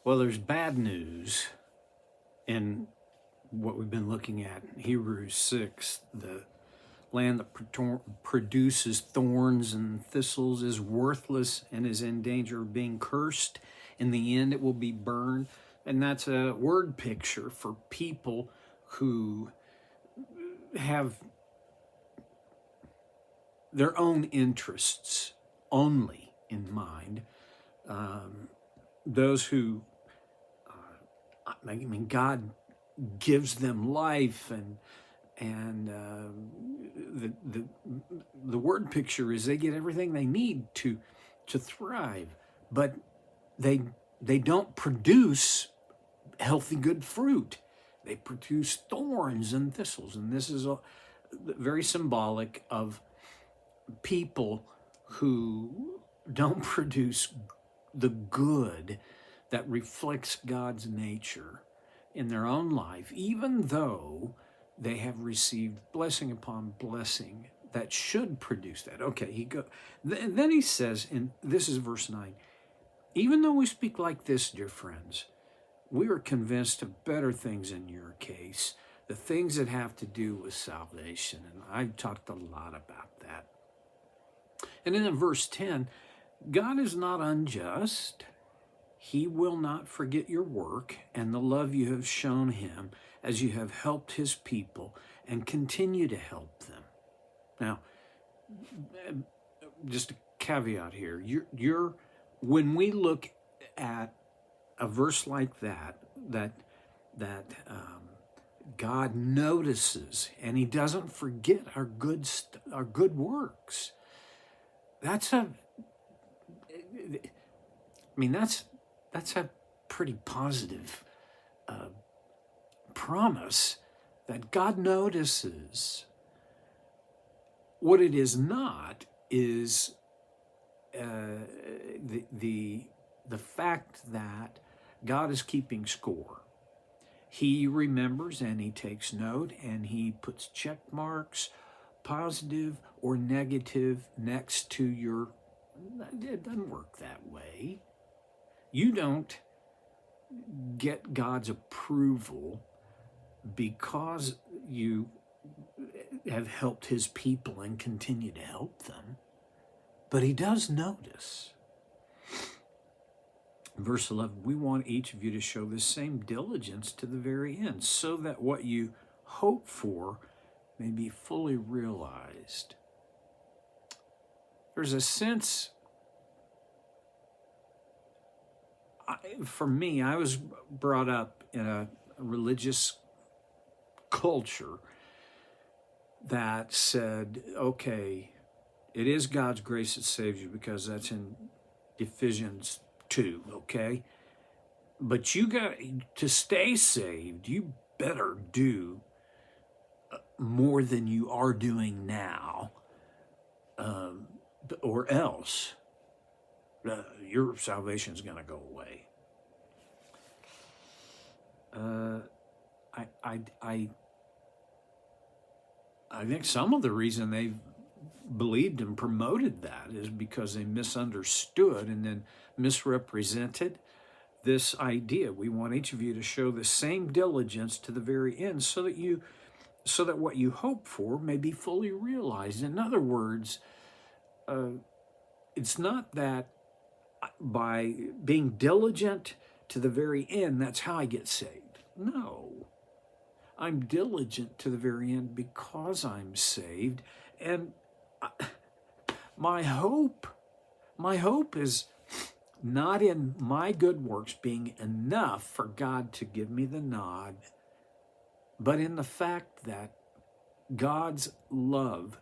Well, there's bad news in what we've been looking at in Hebrews 6. The land that produces thorns and thistles is worthless and is in danger of being cursed. In the end, it will be burned. And that's a word picture for people who have their own interests only in mind. Those who, God gives them life, and the word picture is they get everything they need to thrive, but they don't produce healthy, good fruit. They produce thorns and thistles, and this is very symbolic of people who don't produce the good that reflects God's nature in their own life, even though they have received blessing upon blessing that should produce that. Okay, then he says, and this is verse 9, even though we speak like this, dear friends, we are convinced of better things in your case, the things that have to do with salvation. And I've talked a lot about that. And then in verse 10, God is not unjust. He will not forget your work and the love you have shown him as you have helped his people and continue to help them. Now, just a caveat here. When we look at a verse like that God notices and he doesn't forget our good works. That's a pretty positive promise that God notices. What it is not is the fact that God is keeping score. He remembers and he takes note and he puts check marks, positive or negative, next to your. It doesn't work that way. You don't get God's approval because you have helped his people and continue to help them, but he does notice. Verse 11, we want each of you to show the same diligence to the very end, so that what you hope for may be fully realized. There's a sense, for me, I was brought up in a religious culture that said, okay, it is God's grace that saves you, because that's in Ephesians 2, okay? But you got to stay saved. You better do more than you are doing now, or else your salvation is going to go away. I think some of the reason they believed and promoted that is because they misunderstood and then misrepresented this idea. We want each of you to show the same diligence to the very end, so that what you hope for may be fully realized. In other words, it's not that by being diligent to the very end, that's how I get saved. No. I'm diligent to the very end because I'm saved. And my hope is not in my good works being enough for God to give me the nod, but in the fact that God's love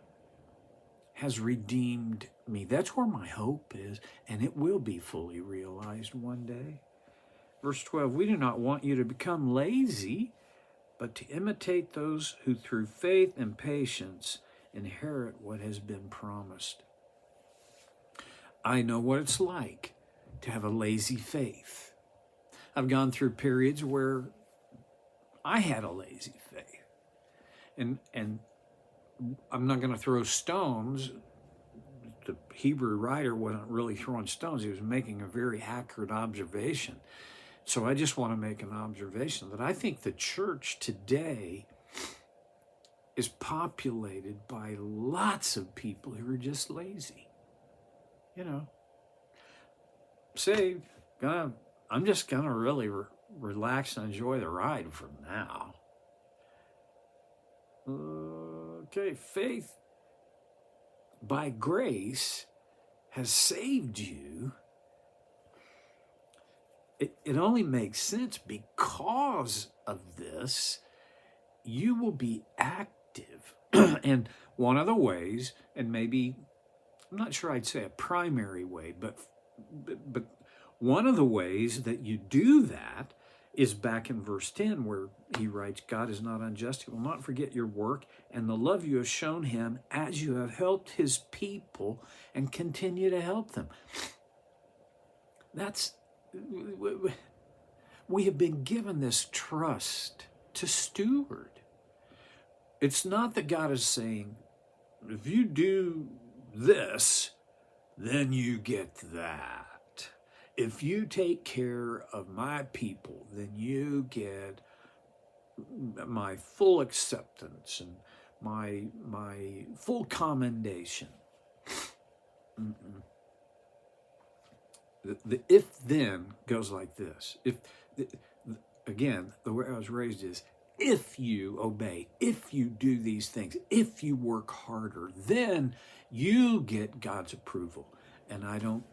has redeemed me. That's where my hope is, and it will be fully realized one day. Verse 12, we do not want you to become lazy, but to imitate those who through faith and patience inherit what has been promised. I know what it's like to have a lazy faith. I've gone through periods where I had a lazy faith. And I'm not going to throw stones. The Hebrew writer wasn't really throwing stones. He was making a very accurate observation. So I just want to make an observation that I think the church today is populated by lots of people who are just lazy. You know, say, I'm just going to really relax and enjoy the ride from now. Okay, faith by grace has saved you. It only makes sense because of this. You will be active. And one of the ways, and maybe, I'm not sure I'd say a primary way, but one of the ways that you do that is back in verse 10, where he writes, God is not unjust. He will not forget your work and the love you have shown him as you have helped his people and continue to help them. We have been given this trust to steward. It's not that God is saying, if you do this, then you get that. If you take care of my people, then you get my full acceptance and my full commendation. The if-then goes like this. Again, the way I was raised is, if you obey, if you do these things, if you work harder, then you get God's approval. And I don't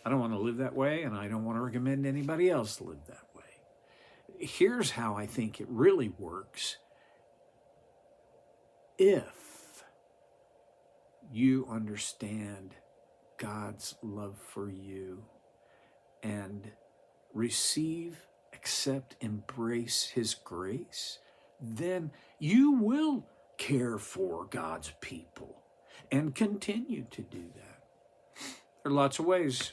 want to live that way, and I don't want to recommend anybody else live that way. Here's how I think it really works. If you understand God's love for you and receive, accept, embrace his grace, then you will care for God's people and continue to do that. There are lots of ways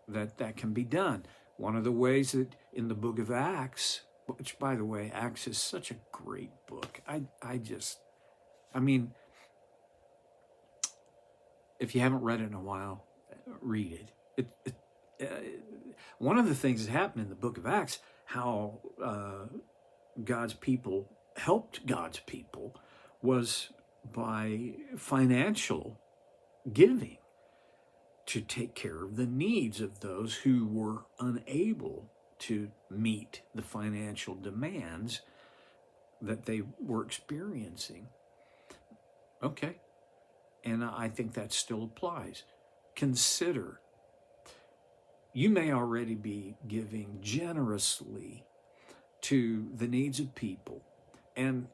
that can be done. One of the ways that in the book of Acts, which, by the way, Acts is such a great book. I mean, if you haven't read it in a while, read it. One of the things that happened in the book of Acts, how God's people helped God's people, was by financial giving to take care of the needs of those who were unable to meet the financial demands that they were experiencing. Okay. And I think that still applies. Consider, you may already be giving generously to the needs of people and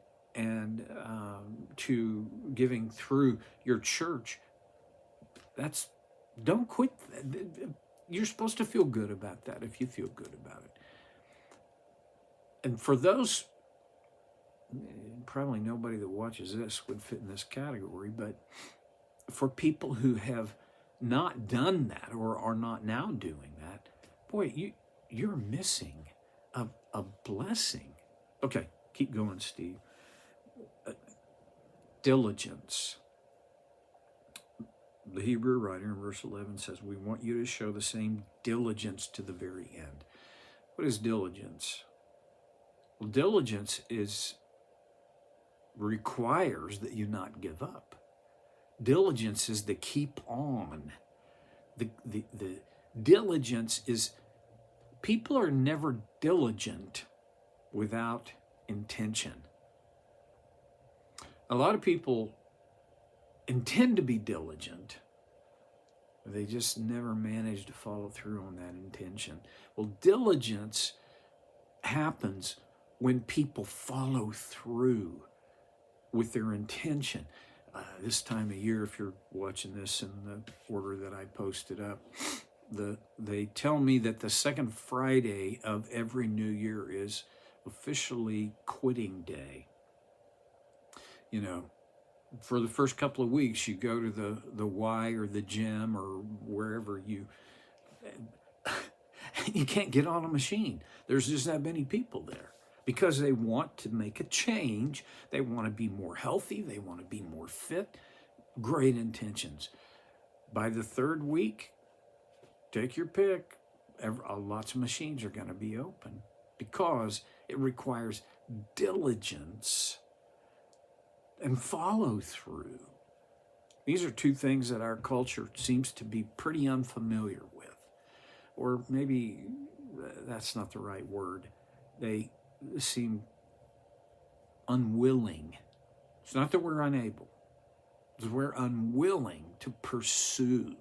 to giving through your church. Don't quit. You're supposed to feel good about that if you feel good about it. And for those, probably nobody that watches this would fit in this category, but for people who have not done that or are not now doing that, boy, you're missing a blessing. Okay, keep going, Steve. Diligence. The Hebrew writer in verse 11 says, we want you to show the same diligence to the very end. What is diligence? Well, diligence requires that you not give up. Diligence is the keep on. The diligence is, people are never diligent without intention. A lot of people intend to be diligent, but they just never manage to follow through on that intention. Well, diligence happens when people follow through with their intention. This time of year, if you're watching this in the order that I posted up, they tell me that the second Friday of every new year is officially quitting day. You know, for the first couple of weeks, you go to the Y or the gym or wherever you can't get on a machine. There's just that many people there because they want to make a change. They want to be more healthy. They want to be more fit. Great intentions. By the third week, take your pick. lots of machines are going to be open because it requires diligence and follow through. These are two things that our culture seems to be pretty unfamiliar with. Or maybe that's not the right word. They seem unwilling. It's not that we're unable. It's we're unwilling to pursue,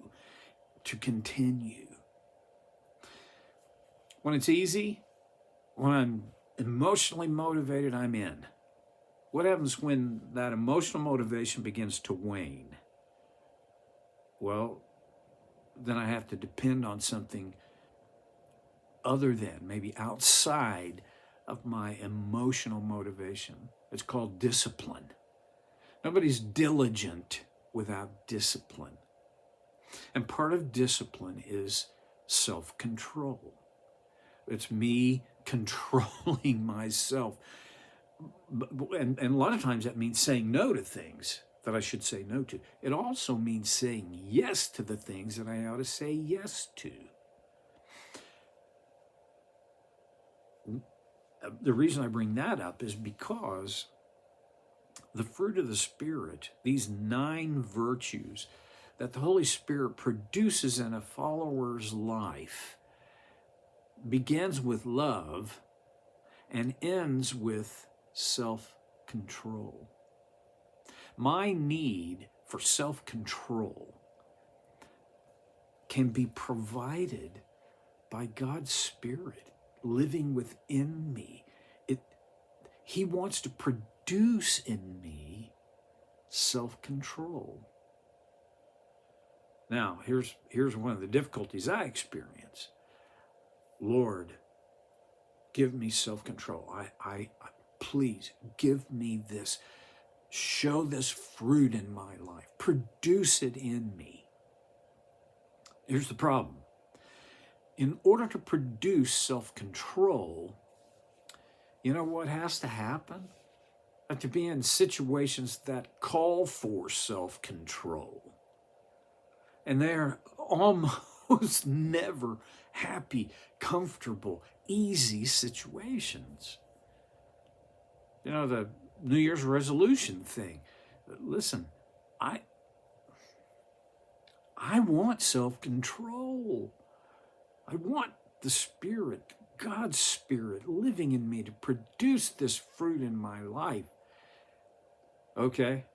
to continue. When it's easy, when I'm emotionally motivated, I'm in. What happens when that emotional motivation begins to wane? Well, then I have to depend on something other than, maybe outside of my emotional motivation. It's called discipline. Nobody's diligent without discipline. And part of discipline is self-control. It's me controlling myself. And a lot of times that means saying no to things that I should say no to. It also means saying yes to the things that I ought to say yes to. The reason I bring that up is because the fruit of the Spirit, these 9 virtues that the Holy Spirit produces in a follower's life, begins with love and ends with self-control. My need for self-control can be provided by God's Spirit living within me. He wants to produce in me self-control. Now, here's one of the difficulties I experience. Lord, give me self-control. I please give me this. Show this fruit in my life. Produce it in me. Here's the problem. In order to produce self-control, you know what has to happen? I have to be in situations that call for self-control. And they're almost never happy, comfortable, easy situations. You know, the New Year's resolution thing. Listen, I want self-control. I want the Spirit, God's Spirit, living in me to produce this fruit in my life. Okay.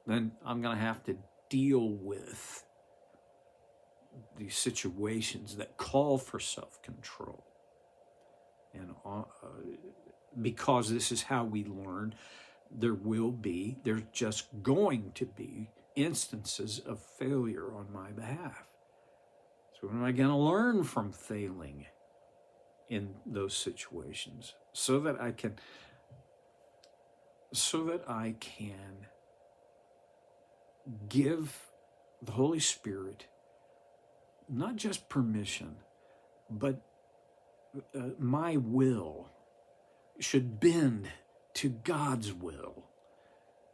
Then I'm going to have to deal with these situations that call for self-control. And because this is how we learn, there's just going to be instances of failure on my behalf. So what am I going to learn from failing in those situations so that I can give the Holy Spirit not just permission, but my will should bend to God's will.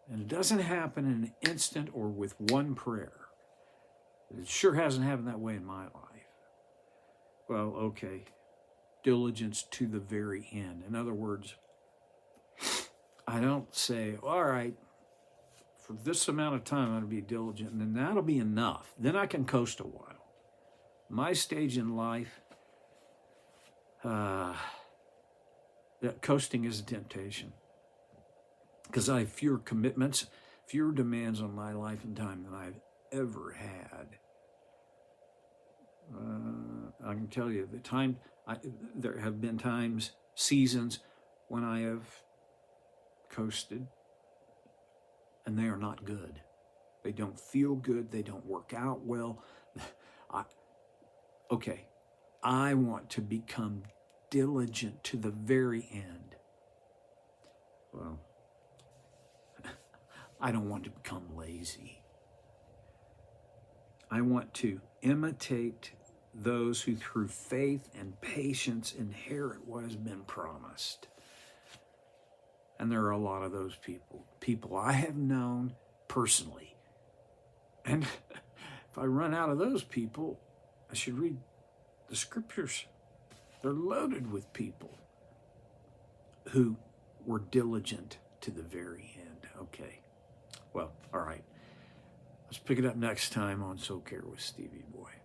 And it doesn't happen in an instant or with one prayer. It sure hasn't happened that way in my life. Well, okay, diligence to the very end. In other words, I don't say, all right, for this amount of time I'm going to be diligent, and then that'll be enough. Then I can coast a while. My stage in life, that coasting is a temptation because I have fewer commitments, fewer demands on my life and time than I've ever had. I can tell you there have been times, seasons, when I have coasted, and they are not good. They don't feel good. They don't work out well. I want to become diligent to the very end. Well, I don't want to become lazy. I want to imitate those who through faith and patience inherit what has been promised. And there are a lot of those people I have known personally. And if I run out of those people, I should read The scriptures, they're loaded with people who were diligent to the very end. Okay. Well, all right. Let's pick it up next time on So Care with Stevie Boy.